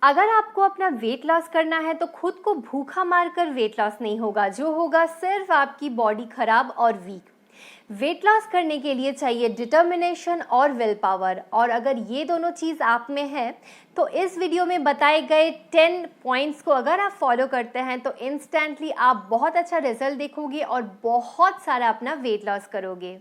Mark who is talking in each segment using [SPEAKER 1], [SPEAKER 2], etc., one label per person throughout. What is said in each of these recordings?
[SPEAKER 1] अगर आपको अपना वेट लॉस करना है तो खुद को भूखा मारकर वेट लॉस नहीं होगा, जो होगा सिर्फ आपकी बॉडी खराब और वीक। वेट लॉस करने के लिए चाहिए डिटर्मिनेशन और विल पावर, और अगर ये दोनों चीज़ आप में है तो इस वीडियो में बताए गए 10 पॉइंट्स को अगर आप फॉलो करते हैं तो इंस्टेंटली आप बहुत अच्छा रिजल्ट देखोगे और बहुत सारा अपना वेट लॉस करोगे।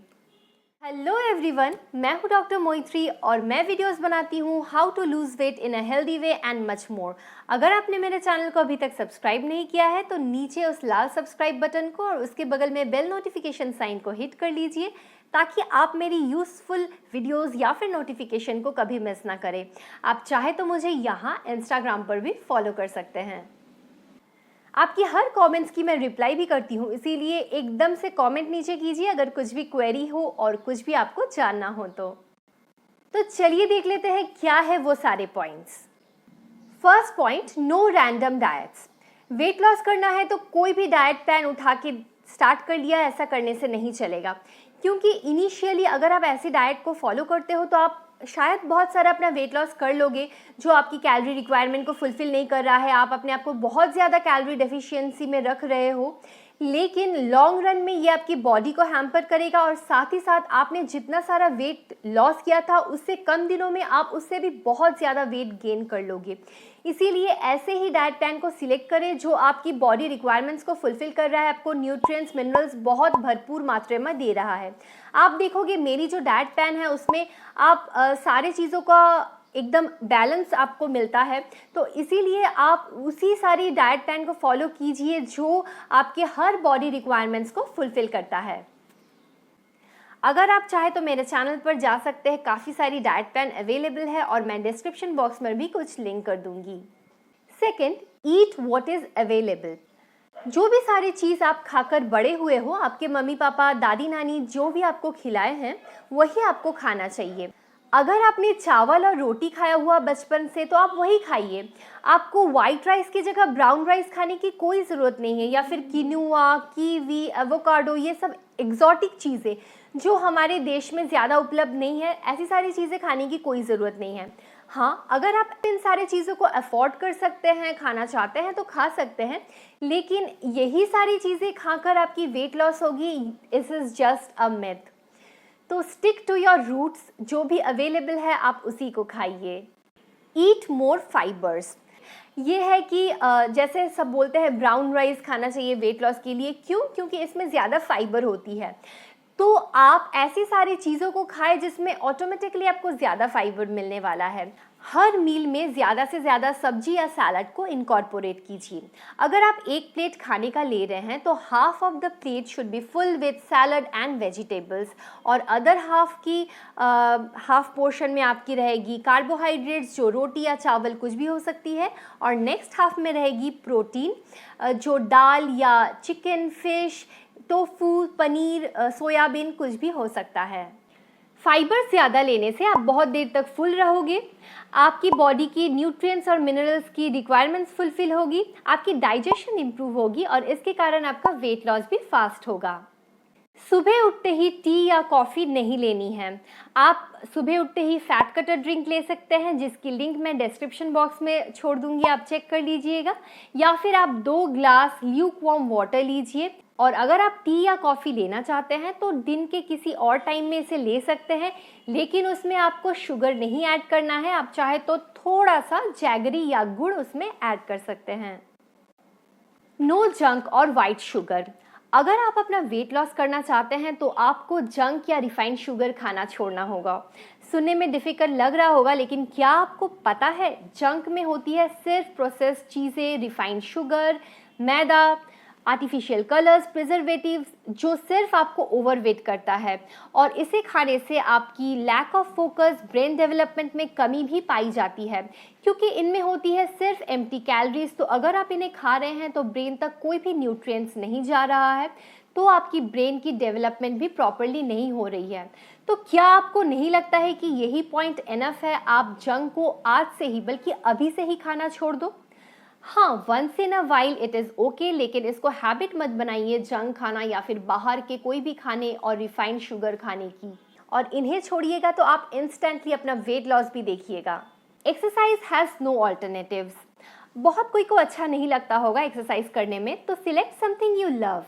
[SPEAKER 1] हेलो एवरीवन, मैं हूं डॉक्टर मोइत्री और मैं वीडियोस बनाती हूं how to lose weight in a healthy way and much more. अगर आपने मेरे चैनल को अभी तक सब्सक्राइब नहीं किया है तो नीचे उस लाल सब्सक्राइब बटन को और उसके बगल में बेल नोटिफिकेशन साइन को हिट कर लीजिए ताकि आप मेरी यूज़फुल वीडियोस या फिर नोटिफिकेशन को कभी मिस ना करें। आप चाहे तो मुझे यहाँ इंस्टाग्राम पर भी फॉलो कर सकते हैं। आपकी हर कमेंट्स की मैं रिप्लाई भी करती हूँ, इसीलिए एकदम से कमेंट नीचे कीजिए अगर कुछ भी क्वेरी हो और कुछ भी आपको जानना हो तो चलिए देख लेते हैं क्या है वो सारे points. First point, no random diets. Weight loss करना है तो कोई भी डाइट प्लान उठा के स्टार्ट कर लिया, ऐसा करने से नहीं चलेगा, क्योंकि इनिशियली अगर आप ऐसी डाइट को फॉलो करते हो तो आप शायद बहुत सारा अपना वेट लॉस कर लोगे जो आपकी कैलोरी रिक्वायरमेंट को फुलफिल नहीं कर रहा है। आप अपने आप को बहुत ज़्यादा कैलोरी डेफिशिएंसी में रख रहे हो, लेकिन लॉन्ग रन में ये आपकी बॉडी को हैम्पर करेगा और साथ ही साथ आपने जितना सारा वेट लॉस किया था उससे कम दिनों में आप उससे भी बहुत ज़्यादा वेट गेन कर लोगे। इसीलिए ऐसे ही डाइट प्लान को सिलेक्ट करें जो आपकी बॉडी रिक्वायरमेंट्स को फुलफिल कर रहा है, आपको न्यूट्रिएंट्स मिनरल्स बहुत भरपूर मात्रा में दे रहा है। आप देखोगे मेरी जो डाइट प्लान है उसमें आप सारे चीज़ों का एकदम बैलेंस आपको मिलता है, तो इसीलिए आप उसी सारी डाइट प्लान को फॉलो कीजिए जो आपके हर बॉडी रिक्वायरमेंट्स को फुलफिल करता है। अगर आप चाहे तो मेरे चैनल पर जा सकते हैं, काफ़ी सारी डाइट प्लान अवेलेबल है और मैं डिस्क्रिप्शन बॉक्स में भी कुछ लिंक कर दूंगी। Second, eat what is available. जो भी सारी चीज़ आप खाकर बड़े हुए हो, आपके मम्मी पापा दादी नानी जो भी आपको खिलाए हैं वही आपको खाना चाहिए। अगर आपने चावल और रोटी खाया हुआ बचपन से तो आप वही खाइए। आपको वाइट राइस की जगह ब्राउन राइस खाने की कोई ज़रूरत नहीं है, या फिर किनुआ, कीवी, एवोकाडो, ये सब एग्जॉटिक चीज़ें जो हमारे देश में ज़्यादा उपलब्ध नहीं है, ऐसी सारी चीज़ें खाने की कोई ज़रूरत नहीं है। हाँ, अगर आप इन सारी चीज़ों को अफोर्ड कर सकते हैं, खाना चाहते हैं तो खा सकते हैं, लेकिन यही सारी चीज़ें खाकर आपकी वेट लॉस होगी, it is just a myth. तो स्टिक टू योर रूट्स, जो भी अवेलेबल है आप उसी को खाइए। ईट मोर फाइबर्स। ये है कि जैसे सब बोलते हैं ब्राउन राइस खाना चाहिए वेट लॉस के लिए, क्यों? क्योंकि इसमें ज़्यादा फाइबर होती है। तो आप ऐसी सारी चीज़ों को खाएं जिसमें ऑटोमेटिकली आपको ज़्यादा फाइबर मिलने वाला है। हर मील में ज़्यादा से ज़्यादा सब्जी या सैलड को इनकॉर्पोरेट कीजिए। अगर आप एक प्लेट खाने का ले रहे हैं तो half of the plate should be full with salad and vegetables, और अदर हाफ पोर्शन में आपकी रहेगी कार्बोहाइड्रेट्स, जो रोटी या चावल कुछ भी हो सकती है, और नेक्स्ट हाफ में रहेगी प्रोटीन, जो दाल या chicken, fish, tofu, paneer, soybean कुछ भी हो सकता है। फाइबर ज़्यादा लेने से आप बहुत देर तक फुल रहोगे, आपकी बॉडी की न्यूट्रिएंट्स और मिनरल्स की रिक्वायरमेंट्स फुलफिल होगी, आपकी डाइजेशन इंप्रूव होगी और इसके कारण आपका वेट लॉस भी फास्ट होगा। सुबह उठते ही टी या कॉफ़ी नहीं लेनी है। आप सुबह उठते ही फैट कटर ड्रिंक ले सकते हैं, जिसकी लिंक मैं डिस्क्रिप्शन बॉक्स में छोड़ दूंगी, आप चेक कर लीजिएगा, या फिर आप 2 ग्लास ल्यूक वार्म वाटर लीजिए। और अगर आप टी या कॉफ़ी लेना चाहते हैं तो दिन के किसी और टाइम में इसे ले सकते हैं, लेकिन उसमें आपको शुगर नहीं ऐड करना है। आप चाहे तो थोड़ा सा जैगरी या गुड़ उसमें ऐड कर सकते हैं। नो जंक और वाइट शुगर। अगर आप अपना वेट लॉस करना चाहते हैं तो आपको जंक या रिफाइंड शुगर खाना छोड़ना होगा। सुनने में डिफ़िकल्ट लग रहा होगा, लेकिन क्या आपको पता है जंक में होती है सिर्फ प्रोसेस्ड चीज़ें, रिफाइंड शुगर, मैदा, आर्टिफिशियल कलर्स, प्रिजर्वेटिव्स, जो सिर्फ आपको ओवरवेट करता है, और इसे खाने से आपकी lack of focus, brain development में कमी भी पाई जाती है, क्योंकि इनमें होती है सिर्फ एम्प्टी कैलोरीज। तो अगर आप इन्हें खा रहे हैं तो ब्रेन तक कोई भी न्यूट्रिएंट्स नहीं जा रहा है, तो आपकी ब्रेन की डेवलपमेंट भी प्रॉपरली नहीं हो रही है। तो क्या आपको नहीं लगता है कि यही पॉइंट इनफ है, आप जंक को आज से ही, बल्कि अभी से ही खाना छोड़ दो? हाँ, once in a while it is okay, लेकिन इसको हैबिट मत बनाइए जंक खाना या फिर बाहर के कोई भी खाने और रिफाइंड शुगर खाने की, और इन्हें छोड़िएगा तो आप इंस्टेंटली अपना वेट लॉस भी देखिएगा। Exercise has no alternatives. बहुत कोई को अच्छा नहीं लगता होगा एक्सरसाइज करने में, तो select something you love.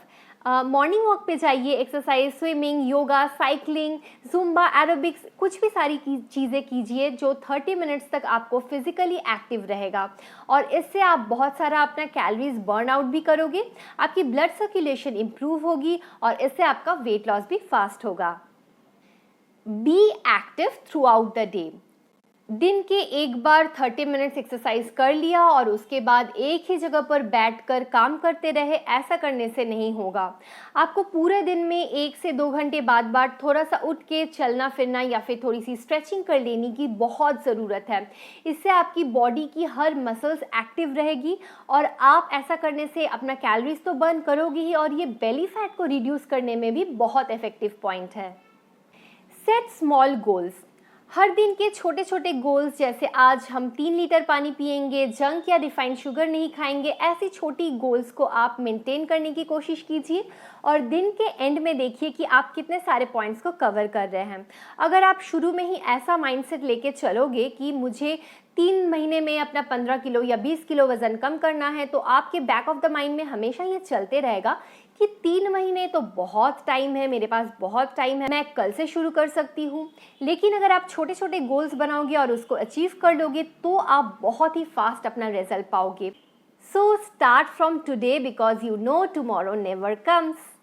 [SPEAKER 1] Morning walk पे जाइए, exercise, swimming, yoga, cycling, Zumba, aerobics, कुछ भी सारी चीज़ें कीजिए जो 30 मिनट्स तक आपको फिजिकली एक्टिव रहेगा। और इससे आप बहुत सारा अपना कैलोरीज बर्न आउट भी करोगे, आपकी ब्लड सर्कुलेशन इंप्रूव होगी और इससे आपका वेट लॉस भी फास्ट होगा। Be active through out the day. दिन के एक बार 30 मिनट्स एक्सरसाइज कर लिया और उसके बाद एक ही जगह पर बैठकर काम करते रहे, ऐसा करने से नहीं होगा। आपको पूरे दिन में 1 से 2 घंटे बाद थोड़ा सा उठ के चलना फिरना या फिर थोड़ी सी स्ट्रेचिंग कर लेने की बहुत ज़रूरत है। इससे आपकी बॉडी की हर मसल्स एक्टिव रहेगी और आप ऐसा करने से अपना कैलोरीज तो बर्न करोगे ही और ये बेली फैट को रिड्यूस करने में भी बहुत इफेक्टिव पॉइंट है। Set small goals. हर दिन के छोटे छोटे गोल्स, जैसे आज हम 3 लीटर पानी पिएंगे, जंक या रिफाइंड शुगर नहीं खाएंगे, ऐसी छोटी गोल्स को आप मेंटेन करने की कोशिश कीजिए और दिन के एंड में देखिए कि आप कितने सारे पॉइंट्स को कवर कर रहे हैं। अगर आप शुरू में ही ऐसा माइंडसेट लेके चलोगे कि मुझे 3 महीने में अपना 15 किलो या 20 किलो वजन कम करना है, तो आपके बैक ऑफ द माइंड में हमेशा ये चलते रहेगा कि 3 महीने तो बहुत टाइम है, मेरे पास बहुत टाइम है, मैं कल से शुरू कर सकती हूँ। लेकिन अगर आप छोटे छोटे गोल्स बनाओगे और उसको अचीव कर लोगे तो आप बहुत ही फास्ट अपना रिजल्ट पाओगे। So start from today because you know tomorrow never comes.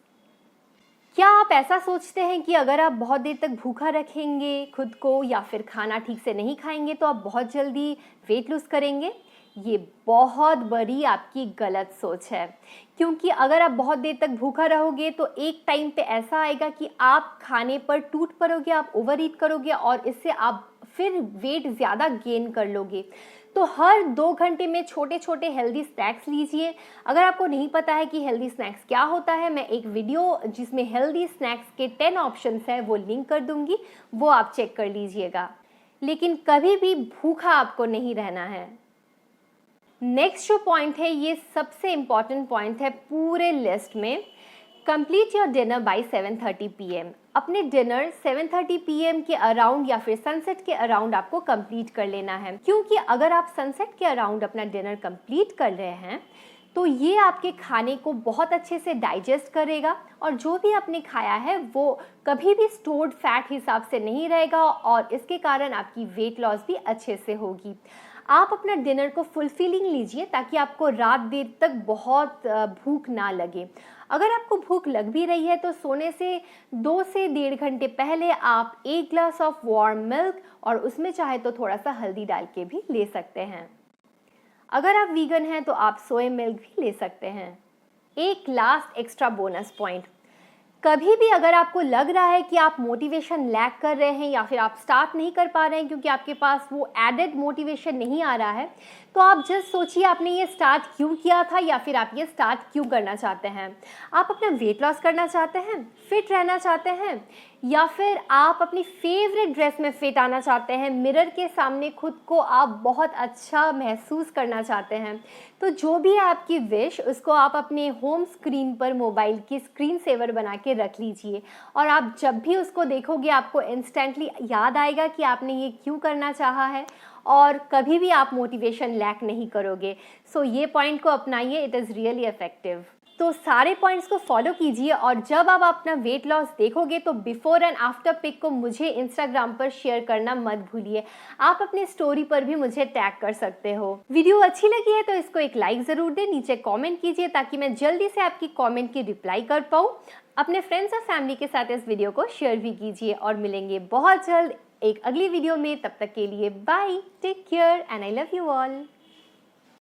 [SPEAKER 1] क्या आप ऐसा सोचते हैं कि अगर आप बहुत देर तक भूखा रखेंगे खुद को या फिर खाना ठीक से नहीं खाएंगे तो आप बहुत जल्दी वेट लूज करेंगे? ये बहुत बड़ी आपकी गलत सोच है, क्योंकि अगर आप बहुत देर तक भूखा रहोगे तो एक टाइम पे ऐसा आएगा कि आप खाने पर टूट पड़ोगे, आप ओवर ईट करोगे और इससे आप फिर वेट ज़्यादा गेन कर लोगे। तो हर 2 घंटे में छोटे छोटे हेल्दी स्नैक्स लीजिए। अगर आपको नहीं पता है कि हेल्दी स्नैक्स क्या होता है, मैं एक वीडियो जिसमें हेल्दी स्नैक्स के 10 ऑप्शंस है वो लिंक कर दूंगी, वो आप चेक कर लीजिएगा। लेकिन कभी भी भूखा आपको नहीं रहना है। नेक्स्ट जो पॉइंट है, ये सबसे इम्पॉर्टेंट पॉइंट है पूरे लिस्ट में। Complete your dinner by 7:30 PM। अपने डिनर 7:30 PM के अराउंड या फिर सनसेट के अराउंड आपको कंप्लीट कर लेना है, क्योंकि अगर आप सनसेट के अराउंड अपना डिनर कंप्लीट कर रहे हैं तो ये आपके खाने को बहुत अच्छे से डाइजेस्ट करेगा और जो भी आपने खाया है वो कभी भी स्टोर्ड फैट हिसाब से नहीं रहेगा और इसके कारण आपकी वेट लॉस भी अच्छे से होगी। आप अपना डिनर को फुलफिलिंग लीजिए ताकि आपको रात देर तक बहुत भूख ना लगे। अगर आपको भूख लग भी रही है तो सोने से 2 से 1.5 घंटे पहले आप 1 ग्लास ऑफ वार्म मिल्क और उसमें चाहे तो थोड़ा सा हल्दी डाल के भी ले सकते हैं। अगर आप वीगन हैं तो आप सोया मिल्क भी ले सकते हैं। एक लास्ट एक्स्ट्रा बोनस पॉइंट, कभी भी अगर आपको लग रहा है कि आप मोटिवेशन लैक कर रहे हैं या फिर आप स्टार्ट नहीं कर पा रहे हैं क्योंकि आपके पास वो एडेड मोटिवेशन नहीं आ रहा है, तो आप जस्ट सोचिए आपने ये स्टार्ट क्यों किया था या फिर आप ये स्टार्ट क्यों करना चाहते हैं। आप अपना वेट लॉस करना चाहते हैं, फिट रहना चाहते हैं, या फिर आप अपनी फेवरेट ड्रेस में फिट आना चाहते हैं, मिरर के सामने खुद को आप बहुत अच्छा महसूस करना चाहते हैं। तो जो भी आपकी विश, उसको आप अपने होम स्क्रीन पर मोबाइल की स्क्रीन सेवर बना के रख लीजिए और आप जब भी उसको देखोगे आपको इंस्टेंटली याद आएगा कि आपने ये क्यों करना चाहा है और कभी भी आप मोटिवेशन लैक नहीं करोगे। सो ये पॉइंट को अपनाइए, इट इज़ रियली इफेक्टिव। तो सारे पॉइंट्स को फॉलो कीजिए और जब आप अपना वेट लॉस देखोगे तो बिफोर एंड आफ्टर पिक को मुझे इंस्टाग्राम पर शेयर करना मत भूलिए। आप अपनी स्टोरी पर भी मुझे टैग कर सकते हो। वीडियो अच्छी लगी है तो इसको एक लाइक ज़रूर दें, नीचे कमेंट कीजिए ताकि मैं जल्दी से आपकी कमेंट की रिप्लाई कर पाऊँ। अपने फ्रेंड्स और फैमिली के साथ इस वीडियो को शेयर भी कीजिए और मिलेंगे बहुत जल्द एक अगली वीडियो में। तब तक के लिए bye, take care and I love you all.